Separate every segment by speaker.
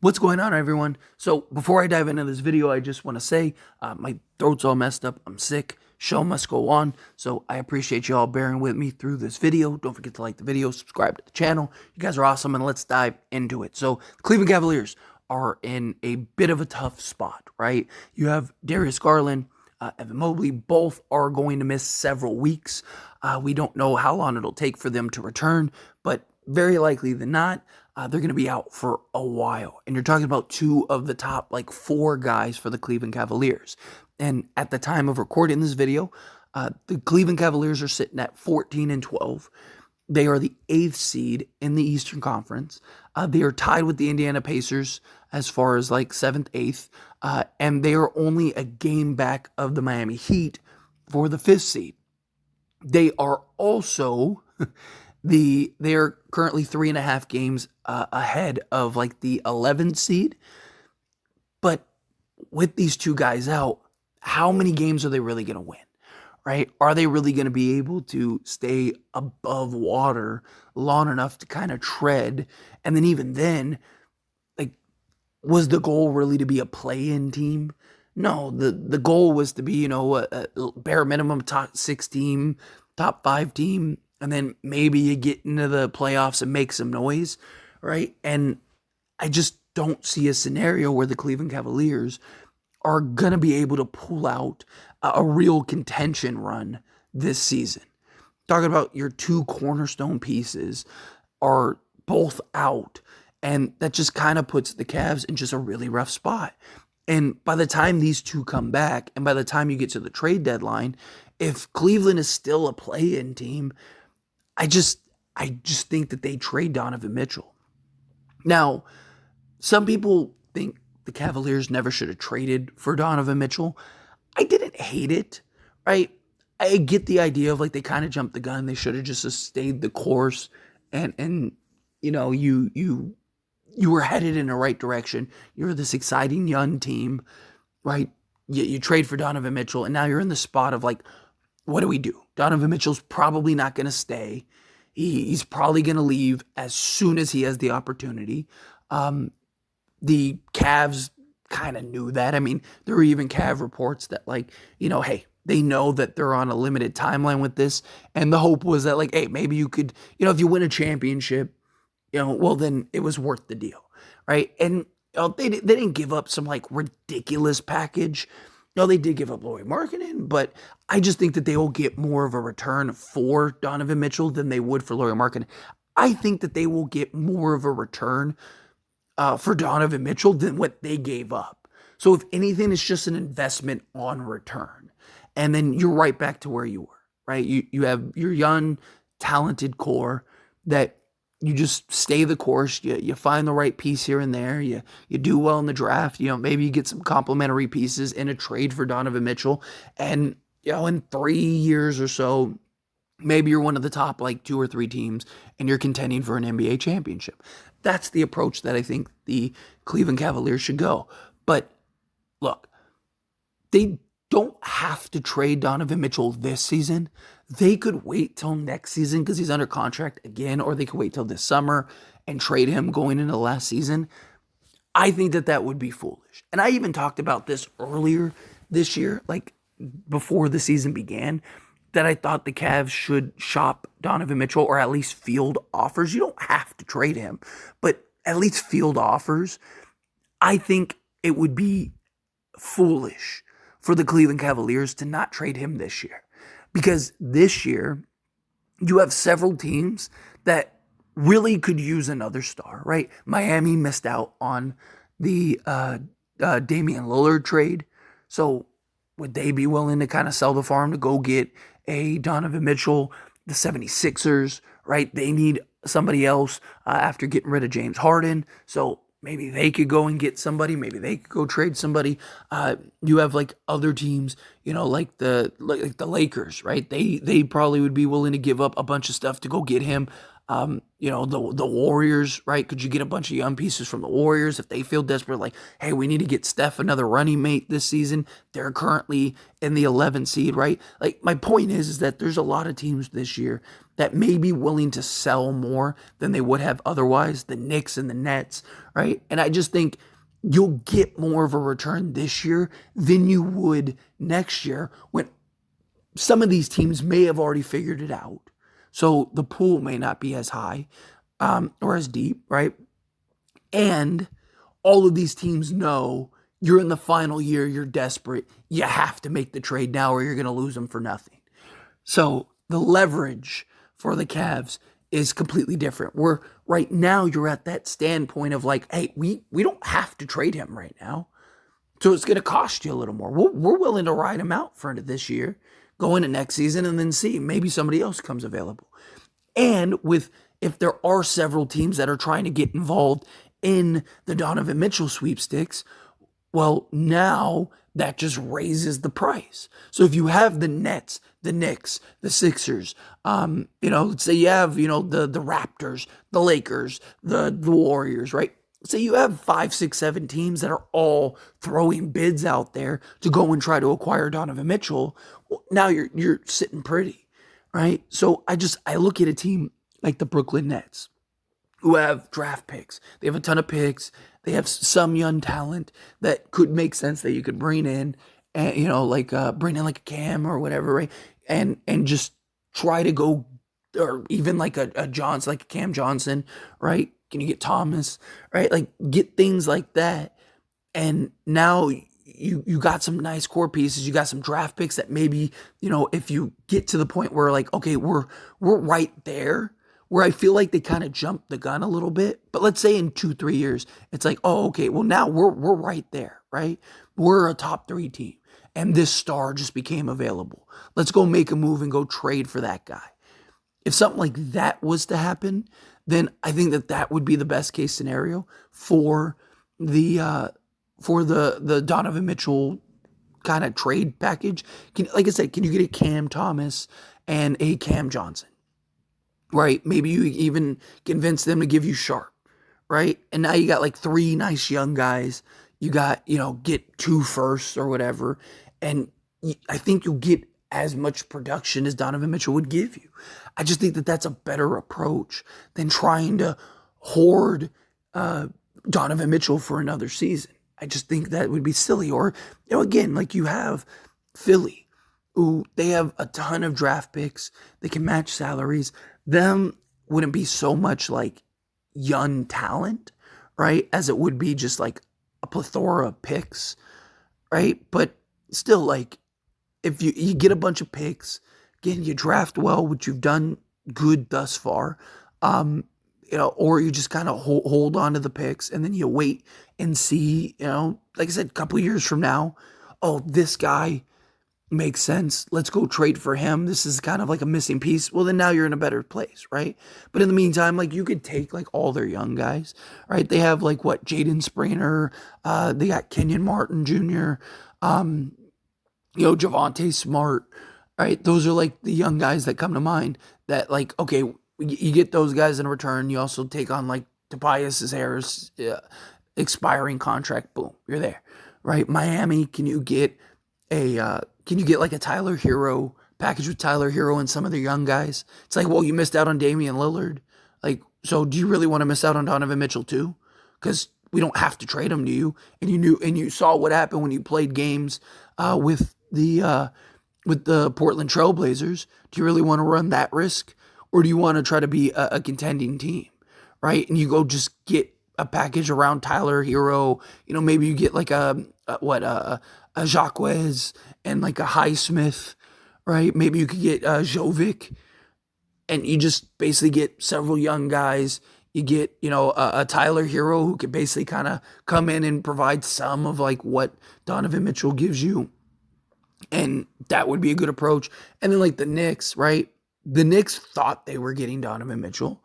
Speaker 1: What's going on, everyone? So before I dive into this video, I just want to say my throat's all messed up. I'm sick. Show must go on. So I appreciate you all bearing with me through this video. Don't forget to like the video, subscribe to the channel. You guys are awesome, and let's dive into it. So the Cleveland Cavaliers are in a bit of a tough spot, right? You have Darius, Garland, Evan Mobley. Both are going to miss several weeks. We don't know how long it'll take for them to return, but very likely than not, they're going to be out for a while. And you're talking about two of the top, four guys for the Cleveland Cavaliers. And at the time of recording this video, the Cleveland Cavaliers are sitting at 14-12. They are the 8th seed in the Eastern Conference. They are tied with the Indiana Pacers as far as 7th, 8th. And they are only a game back of the Miami Heat for the 5th seed. They are also they're currently 3.5 games ahead of the 11th seed. But with these two guys out, how many games are they really going to win? Right? Are they really going to be able to stay above water long enough to kind of tread? And then even then, was the goal really to be a play-in team? No, the goal was to be, a bare minimum top 6 team, top 5 team, and then maybe you get into the playoffs and make some noise, right? And I just don't see a scenario where the Cleveland Cavaliers are going to be able to pull out a real contention run this season. Talking about your two cornerstone pieces are both out, and that just kind of puts the Cavs in just a really rough spot. And by the time these two come back, and by the time you get to the trade deadline, if Cleveland is still a play-in team, I just think that they trade Donovan Mitchell. Now, some people think the Cavaliers never should have traded for Donovan Mitchell. I didn't hate it, right? I get the idea of they kind of jumped the gun. They should have just stayed the course, and you were headed in the right direction. You're this exciting young team, right? You trade for Donovan Mitchell, and now you're in the spot of what do we do? Donovan Mitchell's probably not going to stay. He's probably going to leave as soon as he has the opportunity. The Cavs kind of knew that. I mean, there were even Cav reports that hey, they know that they're on a limited timeline with this. And the hope was that hey, maybe you could, if you win a championship, well, then it was worth the deal, right? And they didn't give up some ridiculous package. No, they did give up Lauri Markkanen, but I just think that they will get more of a return for Donovan Mitchell than they would for Lauri Markkanen. I think that they will get more of a return for Donovan Mitchell than what they gave up. So if anything, it's just an investment on return. And then you're right back to where you were, right? You have your young, talented core that you just stay the course. You find the right piece here and there. You do well in the draft. Maybe you get some complimentary pieces in a trade for Donovan Mitchell. And, in 3 years or so, maybe you're one of the top 2 or 3 teams and you're contending for an NBA championship. That's the approach that I think the Cleveland Cavaliers should go. But look, they don't have to trade Donovan Mitchell this season. They could wait till next season because he's under contract again, or they could wait till this summer and trade him going into the last season. I think that would be foolish. And I even talked about this earlier this year, before the season began, that I thought the Cavs should shop Donovan Mitchell or at least field offers. You don't have to trade him, but at least field offers. I think it would be foolish for the Cleveland Cavaliers to not trade him this year. Because this year, you have several teams that really could use another star, right? Miami missed out on the Damian Lillard trade. So would they be willing to kind of sell the farm to go get a Donovan Mitchell? The 76ers, right? They need somebody else after getting rid of James Harden. So maybe they could go and get somebody. Maybe they could go trade somebody. You have other teams, like the Lakers, right? They probably would be willing to give up a bunch of stuff to go get him. The Warriors, right? Could you get a bunch of young pieces from the Warriors if they feel desperate? Like, hey, we need to get Steph another running mate this season. They're currently in the 11th seed, right? Like, my point is that there's a lot of teams this year that may be willing to sell more than they would have otherwise. The Knicks and the Nets, right? And I just think you'll get more of a return this year than you would next year when some of these teams may have already figured it out. So the pool may not be as high or as deep, right? And all of these teams know you're in the final year, you're desperate, you have to make the trade now or you're going to lose them for nothing. So the leverage for the Cavs is completely different. Where right now you're at that standpoint of like, hey, we don't have to trade him right now. So it's going to cost you a little more. We're willing to ride him out for this year, go into next season, and then see. Maybe somebody else comes available. And if there are several teams that are trying to get involved in the Donovan Mitchell sweepstakes, well, now that just raises the price. So if you have the Nets, the Knicks, the Sixers, let's say you have, the Raptors, the Lakers, the Warriors, right? Say you have 5, 6, 7 teams that are all throwing bids out there to go and try to acquire Donovan Mitchell. Well, now you're sitting pretty, right? So I look at a team like the Brooklyn Nets who have draft picks. They have a ton of picks. They have some young talent that could make sense that you could bring in, and bring in like a Cam or whatever, right? And just try to go, or even like a Johnson, like a Cam Johnson, right? Can you get Thomas, right? Like get things like that. And now you got some nice core pieces. You got some draft picks that maybe, if you get to the point where like, okay, we're right there, where I feel like they kind of jumped the gun a little bit. But let's say in 2-3 years, it's like, oh, okay, well now we're right there, right? We're a top 3 team. And this star just became available. Let's go make a move and go trade for that guy. If something like that was to happen, then I think that would be the best case scenario for the Donovan Mitchell kind of trade package. Like I said, can you get a Cam Thomas and a Cam Johnson? Right? Maybe you even convince them to give you Sharp, right? And now you got like 3 nice young guys. You got, get 2 firsts or whatever. And I think you'll get as much production as Donovan Mitchell would give you. I just think that that's a better approach than trying to hoard Donovan Mitchell for another season. I just think that would be silly. Or, again, like you have Philly, who they have a ton of draft picks. They can match salaries. Them wouldn't be so much like young talent, right? As it would be just like a plethora of picks, right? But still, like, if you get a bunch of picks, again, you draft well, which you've done good thus far, or you just kind of hold on to the picks and then you wait and see, like I said, a couple years from now, oh, this guy makes sense. Let's go trade for him. This is kind of like a missing piece. Well, then now you're in a better place, right? But in the meantime, like you could take like all their young guys, right? They have like Jaden Springer, they got Kenyon Martin Jr., Javonte Smart, right? Those are like the young guys that come to mind that like, okay, you get those guys in return. You also take on like Tobias Harris expiring contract. Boom, you're there, right? Miami, can you get like a Tyler Hero package with Tyler Hero and some of the young guys? It's like, well, you missed out on Damian Lillard. Like, so do you really want to miss out on Donovan Mitchell too? Because we don't have to trade him to you. And you saw what happened when you played games with the Portland Trailblazers. Do you really want to run that risk? Or do you want to try to be a contending team, right? And you go just get a package around Tyler Hero. Maybe you get like a Jacquez and like a Highsmith, right? Maybe you could get Jovic, and you just basically get several young guys. You get, a Tyler Hero who could basically kind of come in and provide some of like what Donovan Mitchell gives you. And that would be a good approach. And then like the Knicks, right? The Knicks thought they were getting Donovan Mitchell,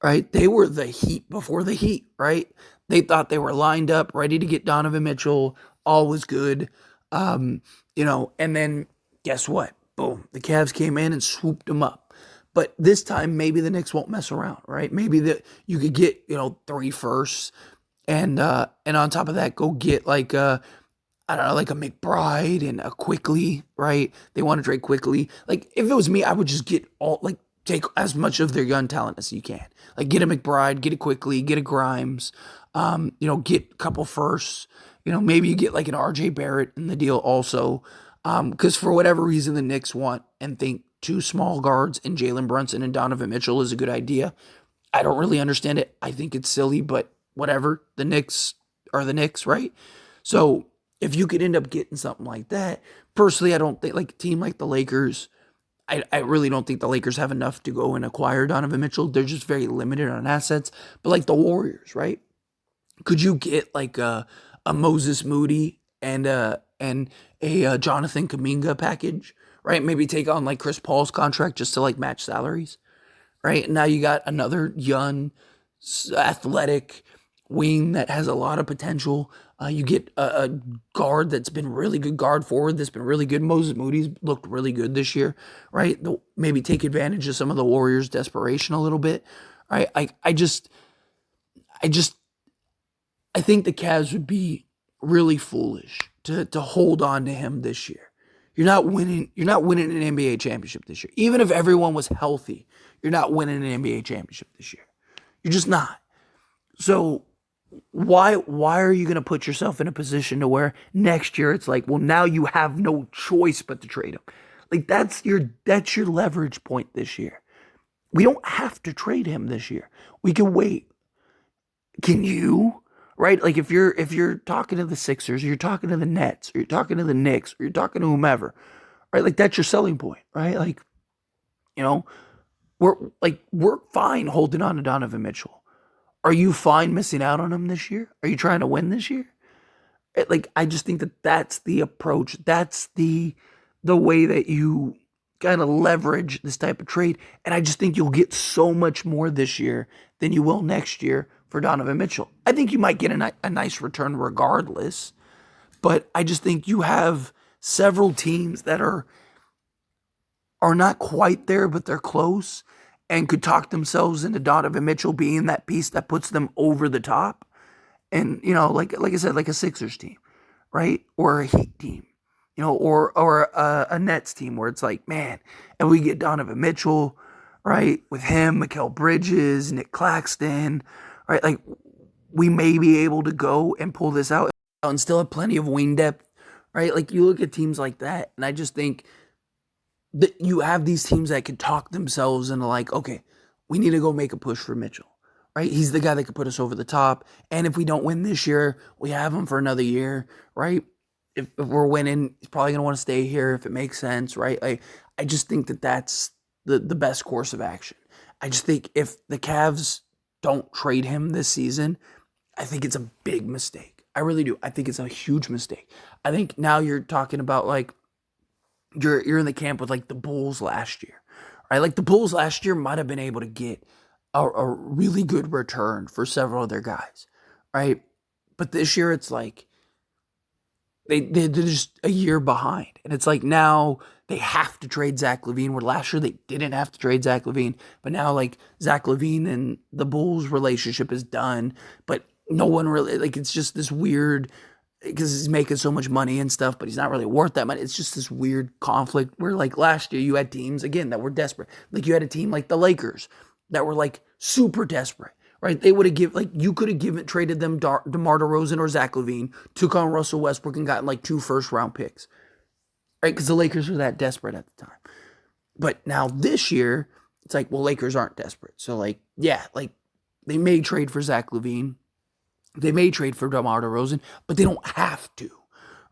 Speaker 1: right? They were the Heat before the Heat, right? They thought they were lined up, ready to get Donovan Mitchell. All was good. And then guess what? Boom. The Cavs came in and swooped him up. But this time, maybe the Knicks won't mess around, right? Maybe that you could get 3 firsts, and on top of that, go get like I don't know, like a McBride and a Quickly, right? They want to trade Quickly. Like, if it was me, I would just get take as much of their young talent as you can. Like, get a McBride, get a Quickly, get a Grimes, get a couple firsts. Maybe you get like an RJ Barrett in the deal also. Because for whatever reason, the Knicks want and think 2 small guards and Jalen Brunson and Donovan Mitchell is a good idea. I don't really understand it. I think it's silly, but whatever. The Knicks are the Knicks, right? So if you could end up getting something like that, personally, I don't think, like a team like the Lakers, I really don't think the Lakers have enough to go and acquire Donovan Mitchell. They're just very limited on assets. But like the Warriors, right? Could you get like a Moses Moody and a Jonathan Kuminga package, right? Maybe take on like Chris Paul's contract just to like match salaries, right? Now you got another young, athletic wing that has a lot of potential. You get a guard that's been really good, guard forward that's been really good. Moses Moody's looked really good this year, right? Maybe take advantage of some of the Warriors' desperation a little bit, right? I think the Cavs would be really foolish to hold on to him this year. You're not winning an NBA championship this year. Even if everyone was healthy, you're not winning an NBA championship this year. You're just not. So why are you going to put yourself in a position to where next year it's like, well, now you have no choice but to trade him? Like that's your leverage point this year. We don't have to trade him this year. We can wait. Can you? Right? Like if you're talking to the Sixers, or you're talking to the Nets, or you're talking to the Knicks, or you're talking to whomever, right? Like that's your selling point, right? Like, we're fine holding on to Donovan Mitchell. Are you fine missing out on him this year? Are you trying to win this year? I just think that that's the approach. That's the way that you kind of leverage this type of trade. And I just think you'll get so much more this year than you will next year for Donovan Mitchell. I think you might get a nice return regardless, but I just think you have several teams that are not quite there, but they're close and could talk themselves into Donovan Mitchell being that piece that puts them over the top. And, like I said, like a Sixers team, right? Or a Heat team, or a Nets team where it's like, man, and we get Donovan Mitchell, right? With him, Mikal Bridges, Nick Claxton, right? Like we may be able to go and pull this out and still have plenty of wing depth, right? Like you look at teams like that, and I just think that you have these teams that can talk themselves into like, okay, we need to go make a push for Mitchell, right? He's the guy that could put us over the top. And if we don't win this year, we have him for another year, right? If we're winning, he's probably going to want to stay here if it makes sense, right? I just think that that's the best course of action. I just think if the Cavs don't trade him this season, I think it's a big mistake. I really do. I think it's a huge mistake. I think now you're talking about like, you're in the camp with like the Bulls last year, right? Like the Bulls last year might have been able to get a really good return for several of their guys, right? But this year it's like they're just a year behind, and it's like now they have to trade Zach LaVine. Where last year they didn't have to trade Zach LaVine, but now like Zach LaVine and the Bulls relationship is done, but no one really like. It's just this weird. Because he's making so much money and stuff, but he's not really worth that much. It's just this weird conflict where, like, last year you had teams, again, that were desperate. Like, you had a team like the Lakers that were, like, super desperate, right? They would have you could have traded them DeMar DeRozan or Zach LaVine, took on Russell Westbrook and gotten, like, 2 first-round picks, right? Because the Lakers were that desperate at the time. But now this year, it's like, well, Lakers aren't desperate. So, like, yeah, like, they may trade for Zach LaVine. They may trade for DeMar DeRozan, but they don't have to,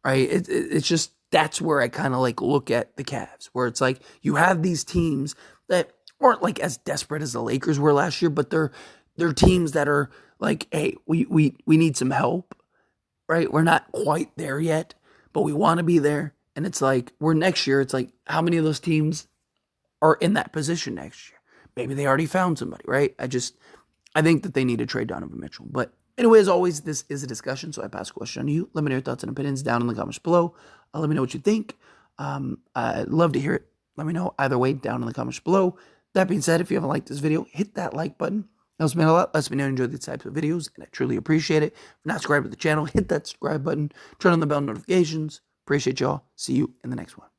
Speaker 1: right? It's just, that's where I kind of like look at the Cavs, where it's like you have these teams that aren't like as desperate as the Lakers were last year, but they're teams that are like, hey, we need some help, right? We're not quite there yet, but we want to be there. And it's like, we're next year, it's like, how many of those teams are in that position next year? Maybe they already found somebody, right? I think that they need to trade Donovan Mitchell, but anyway, as always, this is a discussion, so I pass a question on to you. Let me know your thoughts and opinions down in the comments below. Let me know what you think. I'd love to hear it. Let me know either way down in the comments below. That being said, if you haven't liked this video, hit that like button. It helps me out a lot. Lets me know you enjoy these types of videos, and I truly appreciate it. If you're not subscribed to the channel, hit that subscribe button. Turn on the bell notifications. Appreciate y'all. See you in the next one.